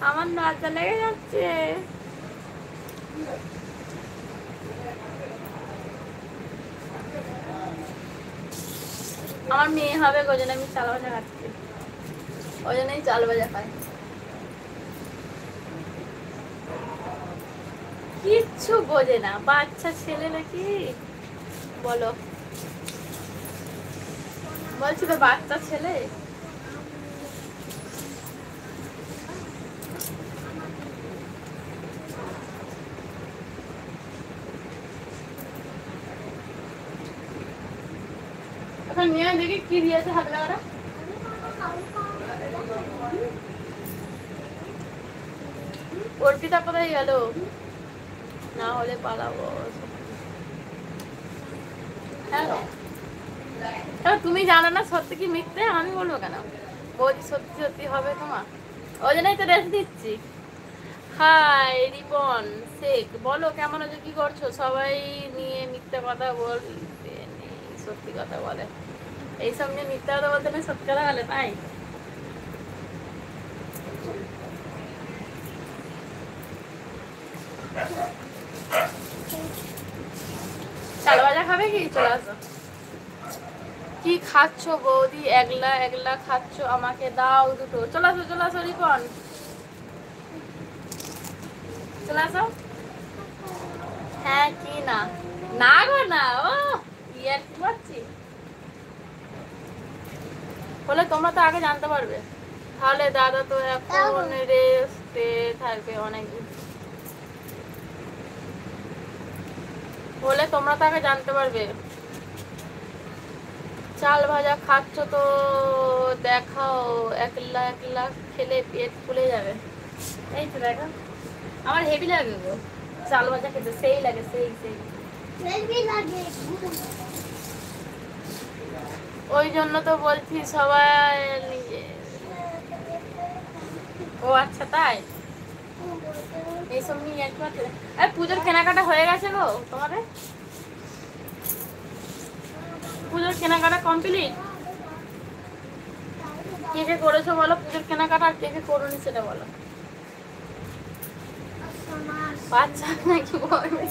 আমার লজ্জা লেগে যাচ্ছে। আমার মেয়ে হবে, ওই জন্য আমি চাল ভাজা খাচ্ছি, ওই জন্যই চাল ভাজা খাই। কিচ্ছু বোঝে না, বাচ্চা ছেলে নাকি বলো, বলছি তো বাচ্চা ছেলে। এখন নিয়ে দেখি কি দিয়েছে হাত লাগারা। অর্পিতা কোথায় গেল? না হলে পালাবো। হ্যাঁ তুমি জানো না সত্যি কি মিথ্যে, আমি বলবো কেন? বৌদি সত্যি সত্যি হবে তোমার, ওই জন্যই তো রেস্ট দিচ্ছি। হাই রিপন শেখ, বলো কেমন আছো, কি করছো? সবাই নিয়ে মিথ্যে কথা বলতে নেই, সত্যি কথা বলে। এইসব নিয়ে মিথ্যে কথা বলতে নেই, সত্যি কথা বলে, তাই চাল ভাজা খাবে কি? চলে আসো। কি খাচ্ছ বৌদি? একলা একলা খাচ্ছ, আমাকে দাও দুটো। চলে আসো চলে আসো রিপন, চলে আসো। হ্যাঁ কি না, না গো না, ও ইয়ার কি করছি বলে, তোমরা তো আগে জানতে পারবে। তাহলে দাদা তো এখন রেস্টে থাকবে অনেকদিন, বলে তোমরা তো আগে জানতে পারবে। চাল ভাজা খাচ্ছ তো দেখাও, একলা একলা খেলে পেট ফুলে যাবে। এই তো দেখো, আমার হেভি লাগে গো চাল ভাজা খেতে, সেই লাগে, সেই সেই লাগে। ওই জন্য তো বলছি সবাই নিজে। ও আচ্ছা তাই, এইসব নিয়ে একটু আছে। পুজোর কেনাকাটা হয়ে গেছে গো তোমাদের? পুজোর কেনাকাটা কমপ্লিট? কে কে করেছো বলো পুজোর কেনাকাটা, আর কে কে করোনি সেটা বলো। বাচ্চা নাকি বলবে?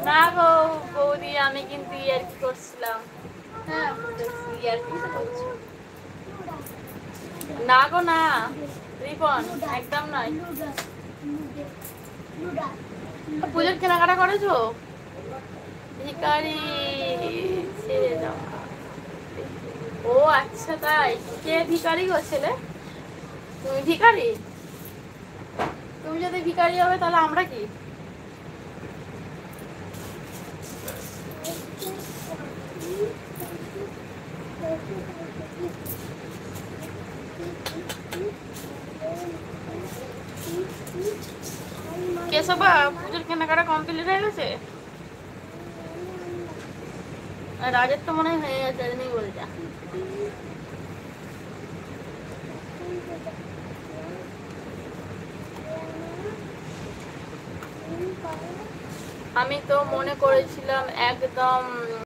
না গো বৌদি, আমি কিন্তু ইয়ার্কি করছিলাম। হ্যাঁ ইয়ার্কি তো করছি। না গো না রিপন, একদম নয়। পুজোর কেনাকাটা করেছো? ভিখারি ছেড়ে দাও। ও আচ্ছা তাই, কে ভিখারি গো ছেলে? তুমি ভিখারি? তুমি যদি ভিখারি হবে তাহলে আমরা কি? কেশবা পুজোর কেনাকাটা কমপ্লিট হয়ে গেছে? রাজের তো মনে হয় হয়ে গেছে, নেই বলছে। আমি তো মনে করেছিলাম একদম